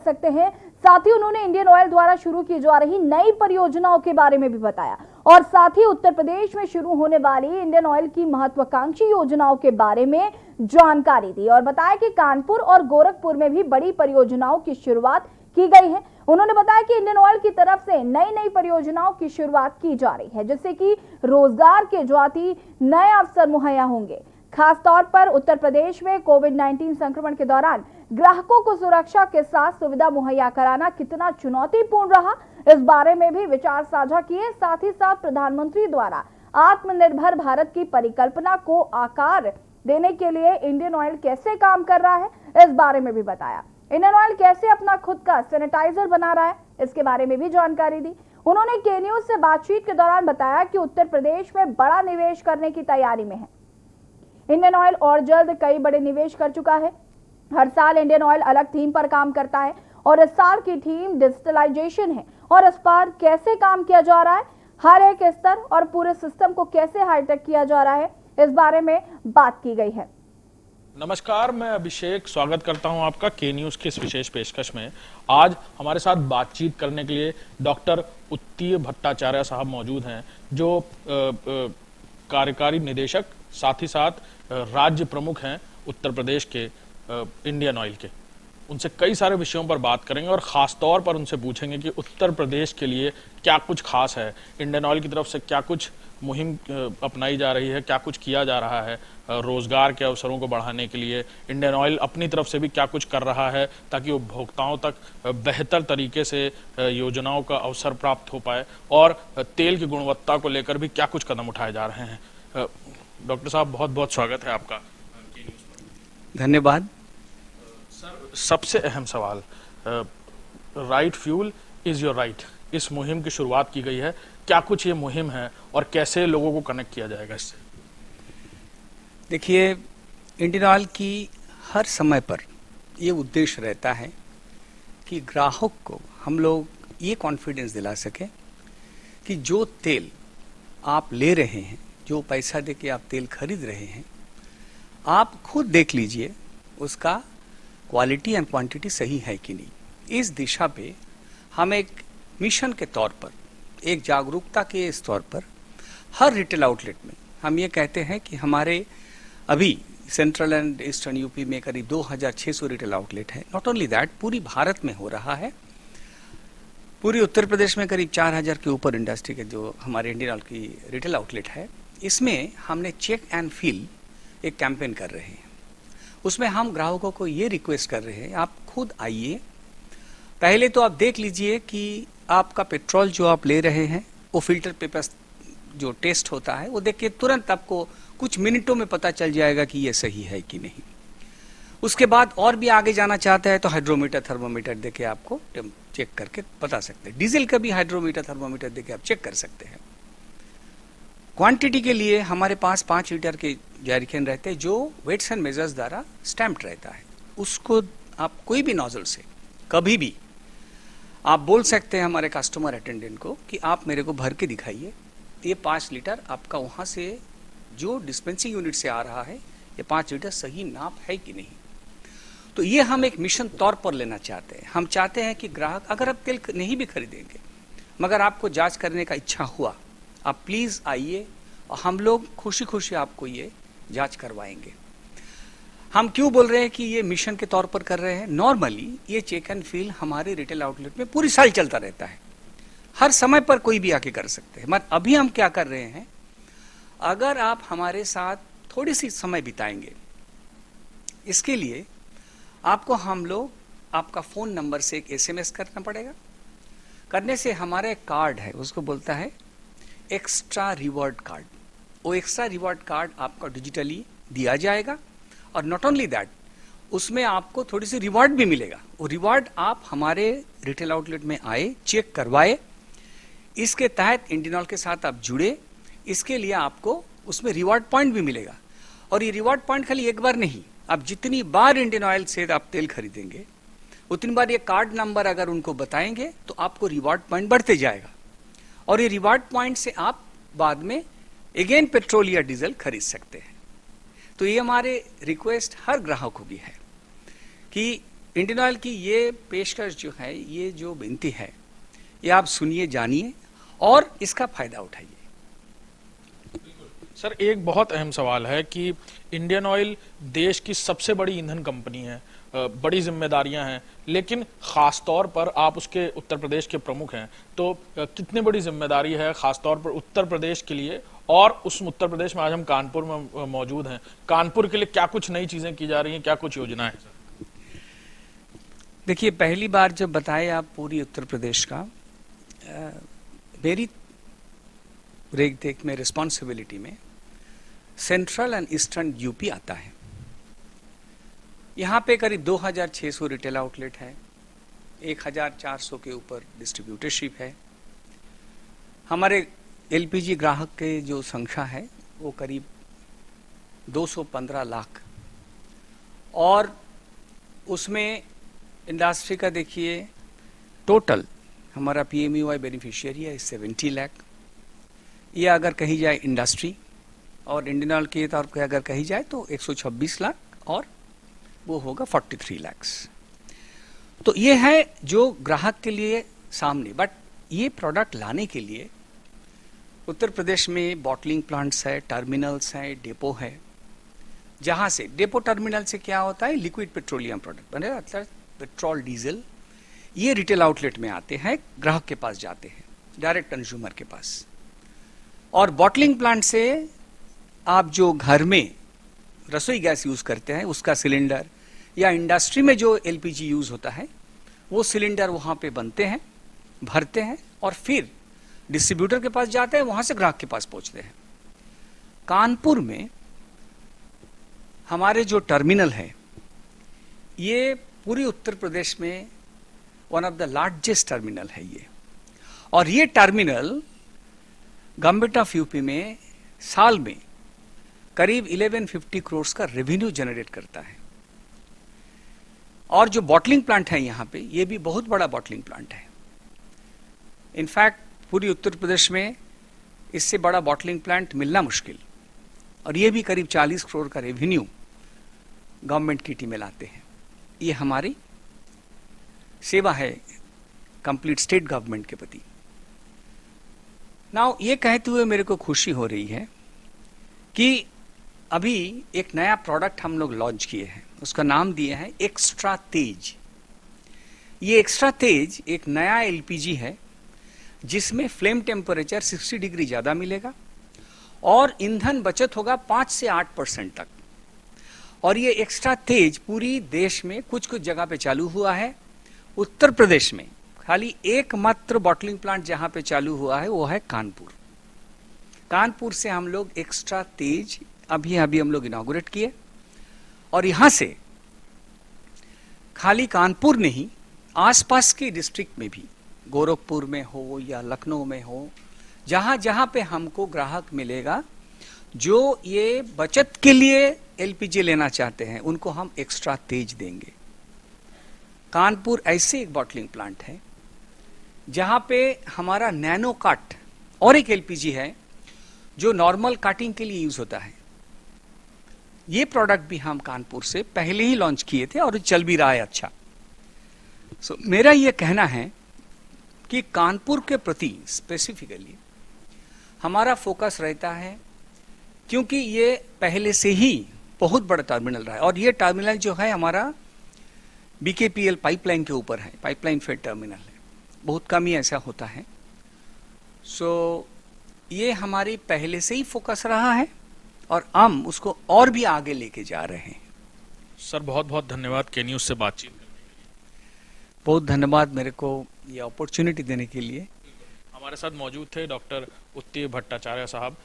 सकते हैं। साथ ही उन्होंने इंडियन ऑयल द्वारा शुरू की जा रही नई परियोजनाओं के बारे में भी बताया और साथ ही उत्तर प्रदेश में शुरू होने वाली इंडियन ऑयल की महत्वाकांक्षी योजनाओं के बारे में जानकारी दी और बताया कि कानपुर और गोरखपुर में भी बड़ी परियोजनाओं की शुरुआत की गई है। उन्होंने बताया कि इंडियन ऑयल की तरफ से नई नई परियोजनाओं की शुरुआत की जा रही है, जिससे कि रोजगार के ज्योति नए अवसर मुहैया होंगे। खास तौर पर उत्तर प्रदेश में कोविड-19 संक्रमण के दौरान ग्राहकों को सुरक्षा के साथ सुविधा मुहैया कराना कितना चुनौतीपूर्ण रहा, इस बारे में भी विचार साझा किए। साथ ही साथ प्रधानमंत्री द्वारा आत्मनिर्भर भारत की परिकल्पना को आकार देने के लिए इंडियन ऑयल कैसे काम कर रहा है, इस बारे में भी बताया। इंडियन ऑयल कैसे अपना खुद का सैनिटाइजर बना रहा है, इसके बारे में भी जानकारी दी। उन्होंने के न्यूज से बातचीत के दौरान बताया कि उत्तर प्रदेश में बड़ा निवेश करने की तैयारी में है। इंडियन ऑयल और जल्द कई बड़े निवेश कर चुका है। हर साल इंडियन ऑयल अलग थीम पर काम करता है और इस साल की थीम डिजिटलाइजेशन है और इस पर कैसे काम किया जा रहा है, हर एक स्तर और पूरे सिस्टम को कैसे हाईटेक किया जा रहा है, इस बारे में बात की गई है। नमस्कार, मैं अभिषेक स्वागत करता हूं आपका के न्यूज की इस विशेष पेशकश में। आज हमारे साथ बातचीत करने के लिए डॉक्टर उत्तीय भट्टाचार्य साहब मौजूद हैं, जो कार्यकारी निदेशक साथ ही साथ राज्य प्रमुख हैं उत्तर प्रदेश के इंडियन ऑयल के। उनसे कई सारे विषयों पर बात करेंगे और ख़ास तौर पर उनसे पूछेंगे कि उत्तर प्रदेश के लिए क्या कुछ खास है, इंडियन ऑयल की तरफ से क्या कुछ मुहिम अपनाई जा रही है, क्या कुछ किया जा रहा है रोजगार के अवसरों को बढ़ाने के लिए। इंडियन ऑयल अपनी तरफ से भी क्या कुछ कर रहा है ताकि उपभोक्ताओं तक बेहतर तरीके से योजनाओं का अवसर प्राप्त हो पाए, और तेल की गुणवत्ता को लेकर भी क्या कुछ कदम उठाए जा रहे हैं। डॉक्टर साहब, बहुत बहुत स्वागत है आपका। धन्यवाद सर, सबसे अहम सवाल, right fuel is your right, इस मुहिम की शुरुआत की गई है। क्या कुछ ये मुहिम है और कैसे लोगों को कनेक्ट किया जाएगा इससे? देखिए, इंडियन ऑयल की हर समय पर ये उद्देश्य रहता है कि ग्राहक को हम लोग ये कॉन्फिडेंस दिला सकें कि जो तेल आप ले रहे हैं, जो पैसा दे के आप तेल खरीद रहे हैं, आप खुद देख लीजिए उसका क्वालिटी एंड क्वांटिटी सही है कि नहीं। इस दिशा पे हम एक मिशन के तौर पर, एक जागरूकता के स्तर पर हर रिटेल आउटलेट में हम ये कहते हैं कि हमारे अभी सेंट्रल एंड ईस्टर्न यूपी में करीब 2600 रिटेल आउटलेट है। नॉट ओनली दैट, पूरी भारत में हो रहा है। पूरी उत्तर प्रदेश में करीब 4000 के ऊपर इंडस्ट्री के जो हमारे इंडियन ऑयल की रिटेल आउटलेट है, इसमें हमने चेक एंड फील एक कैंपेन कर रहे हैं। उसमें हम ग्राहकों को ये रिक्वेस्ट कर रहे हैं, आप खुद आइए, पहले तो आप देख लीजिए कि आपका पेट्रोल जो आप ले रहे हैं वो फिल्टर पेपर जो टेस्ट होता है वो देख के तुरंत आपको कुछ मिनटों में पता चल जाएगा कि ये सही है कि नहीं। उसके बाद और भी आगे जाना चाहता है तो हाइड्रोमीटर थर्मोमीटर देके आपको चेक करके बता सकते हैं। डीजल का भी हाइड्रोमीटर थर्मोमीटर देके आप चेक कर सकते हैं। क्वांटिटी के लिए हमारे पास 5 लीटर के जैरिकन रहते हैं जो वेट्स एंड मेजर्स द्वारा स्टैम्प्ड रहता है। उसको आप कोई भी नोजल से कभी भी आप बोल सकते हैं हमारे कस्टमर अटेंडेंट को कि आप मेरे को भर के दिखाइए, ये 5 लीटर आपका वहाँ से जो डिस्पेंसिंग यूनिट से आ रहा है, ये 5 लीटर सही नाप है कि नहीं। तो ये हम एक मिशन तौर पर लेना चाहते हैं। हम चाहते हैं कि ग्राहक, अगर आप तेल नहीं भी खरीदेंगे मगर आपको जांच करने का इच्छा हुआ, आप प्लीज़ आइए और हम लोग खुशी खुशी आपको ये जांच करवाएंगे। हम क्यों बोल रहे हैं कि ये मिशन के तौर पर कर रहे हैं? नॉर्मली ये चेक एंड फील हमारे रिटेल आउटलेट में पूरी साल चलता रहता है, हर समय पर कोई भी आके कर सकते हैं। मगर अभी हम क्या कर रहे हैं, अगर आप हमारे साथ थोड़ी सी समय बिताएंगे, इसके लिए आपको हम लोग आपका फ़ोन नंबर से एक SMS करना पड़ेगा। करने से हमारा एक कार्ड है, उसको बोलता है एक्स्ट्रा रिवॉर्ड कार्ड। वो एक्स्ट्रा रिवॉर्ड कार्ड आपको डिजिटली दिया जाएगा और नॉट ओनली दैट, उसमें आपको थोड़ी सी रिवॉर्ड भी मिलेगा। वो रिवॉर्ड आप हमारे रिटेल आउटलेट में आए, चेक करवाए, इसके तहत इंडियन ऑयल के साथ आप जुड़े, इसके लिए आपको उसमें रिवॉर्ड पॉइंट भी मिलेगा। और ये रिवॉर्ड पॉइंट खाली एक बार नहीं, आप जितनी बार इंडियन ऑयल से आप तेल खरीदेंगे उतनी बार ये कार्ड नंबर अगर उनको बताएंगे तो आपको रिवॉर्ड पॉइंट बढ़ते जाएगा और ये रिवॉर्ड पॉइंट से आप बाद में अगेन पेट्रोल या डीजल खरीद सकते हैं। तो ये हमारे रिक्वेस्ट हर ग्राहक को भी है कि इंडियन ऑयल की ये पेशकश जो है, ये जो विनती है, ये आप सुनिए, जानिए और इसका फायदा उठाइए। सर, एक बहुत अहम सवाल है कि इंडियन ऑयल देश की सबसे बड़ी ईंधन कंपनी है, बड़ी जिम्मेदारियां हैं, लेकिन खास तौर पर आप उसके उत्तर प्रदेश के प्रमुख हैं, तो कितनी बड़ी जिम्मेदारी है खास तौर पर उत्तर प्रदेश के लिए, और उस उत्तर प्रदेश में आज हम कानपुर में मौजूद हैं। कानपुर के लिए क्या कुछ नई चीजें की जा रही हैं, क्या कुछ योजनाएं हैं? देखिए, पहली बार जब बताए आप पूरी उत्तर प्रदेश का, मेरी रेख देख में, रिस्पॉन्सिबिलिटी में सेंट्रल एंड ईस्टर्न यूपी आता है। यहाँ पे करीब 2600 रिटेल आउटलेट है, 1400 के ऊपर डिस्ट्रीब्यूटरशिप है। हमारे एलपीजी ग्राहक के जो संख्या है वो करीब 215 लाख, और उसमें इंडस्ट्री का देखिए टोटल हमारा पीएमयूआई बेनिफिशियरी है 70 लाख। ये अगर कही जाए इंडस्ट्री, और इंडियन ऑयल के तौर पर अगर कही जाए तो 126 लाख, और वो होगा 43 लाख। तो ये है जो ग्राहक के लिए सामने। बट ये प्रोडक्ट लाने के लिए उत्तर प्रदेश में बॉटलिंग प्लांट्स है, टर्मिनल्स हैं, डेपो है, जहाँ से डेपो टर्मिनल से क्या होता है, लिक्विड पेट्रोलियम प्रोडक्ट बने, मतलब पेट्रोल, डीजल, ये रिटेल आउटलेट में आते हैं, ग्राहक के पास जाते हैं, डायरेक्ट कंज्यूमर के पास। और बॉटलिंग प्लांट से आप जो घर में रसोई गैस यूज करते हैं उसका सिलेंडर, या इंडस्ट्री में जो एलपीजी यूज होता है वो सिलेंडर वहां पे बनते हैं, भरते हैं, और फिर डिस्ट्रीब्यूटर के पास जाते हैं, वहां से ग्राहक के पास पहुंचते हैं। कानपुर में हमारे जो टर्मिनल है, ये पूरी उत्तर प्रदेश में one of the largest terminal है ये। और ये टर्मिनल गवर्नमेंट ऑफ यूपी में साल में करीब 1150 करोड़ का रेवेन्यू जनरेट करता है। और जो बॉटलिंग प्लांट है यहाँ पे, ये भी बहुत बड़ा बॉटलिंग प्लांट है। इनफैक्ट पूरी उत्तर प्रदेश में इससे बड़ा बॉटलिंग प्लांट मिलना मुश्किल, और ये भी करीब 40 करोड़ का रेवेन्यू गवर्नमेंट की टीमें लाते हैं। ये हमारी सेवा है कंप्लीट स्टेट गवर्नमेंट के प्रति। नाउ ये कहते हुए मेरे को खुशी हो रही है कि अभी एक नया प्रोडक्ट हम लोग लॉन्च किए हैं, उसका नाम दिए हैं एक्स्ट्रा तेज। ये एक्स्ट्रा तेज एक नया एलपीजी है जिसमें फ्लेम टेम्परेचर 60 डिग्री ज़्यादा मिलेगा और ईंधन बचत होगा 5 से 8% तक। और ये एक्स्ट्रा तेज पूरी देश में कुछ कुछ जगह पे चालू हुआ है। उत्तर प्रदेश में खाली एकमात्र बॉटलिंग प्लांट जहां पे चालू हुआ है वो है कानपुर। कानपुर से हम लोग एक्स्ट्रा तेज अभी हम लोग इनॉग्रेट किए, और यहां से खाली कानपुर नहीं, आसपास के डिस्ट्रिक्ट में भी, गोरखपुर में हो या लखनऊ में हो, जहां जहां पे हमको ग्राहक मिलेगा जो ये बचत के लिए एलपीजी लेना चाहते हैं, उनको हम एक्स्ट्रा तेज देंगे। कानपुर ऐसे एक बॉटलिंग प्लांट है जहां पे हमारा नैनो काट और एक एलपीजी है जो नॉर्मल काटिंग के लिए यूज होता है। ये प्रोडक्ट भी हम कानपुर से पहले ही लॉन्च किए थे और चल भी रहा है अच्छा। मेरा ये कहना है कि कानपुर के प्रति स्पेसिफिकली हमारा फोकस रहता है, क्योंकि ये पहले से ही बहुत बड़ा टर्मिनल रहा है, और ये टर्मिनल जो है हमारा बीकेपीएल पाइपलाइन के ऊपर है, पाइपलाइन फेड टर्मिनल है, बहुत कम ही ऐसा होता है। ये हमारी पहले से ही फोकस रहा है और हम उसको और भी आगे लेके जा रहे हैं। सर, बहुत बहुत धन्यवाद के न्यूज़ से बातचीत करने के लिए। बहुत धन्यवाद मेरे को ये अपॉर्चुनिटी देने के लिए। हमारे साथ मौजूद थे डॉक्टर उत्तीय भट्टाचार्य साहब,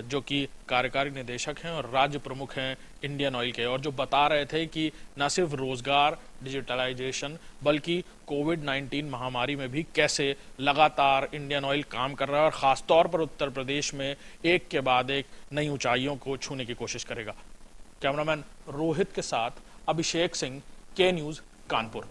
जो कि कार्यकारी निदेशक हैं और राज्य प्रमुख हैं इंडियन ऑयल के, और जो बता रहे थे कि न सिर्फ रोजगार, डिजिटलाइजेशन, बल्कि कोविड-19 महामारी में भी कैसे लगातार इंडियन ऑयल काम कर रहा है, और ख़ास तौर पर उत्तर प्रदेश में एक के बाद एक नई ऊंचाइयों को छूने की कोशिश करेगा। कैमरामैन रोहित के साथ अभिषेक सिंह, के न्यूज़, कानपुर।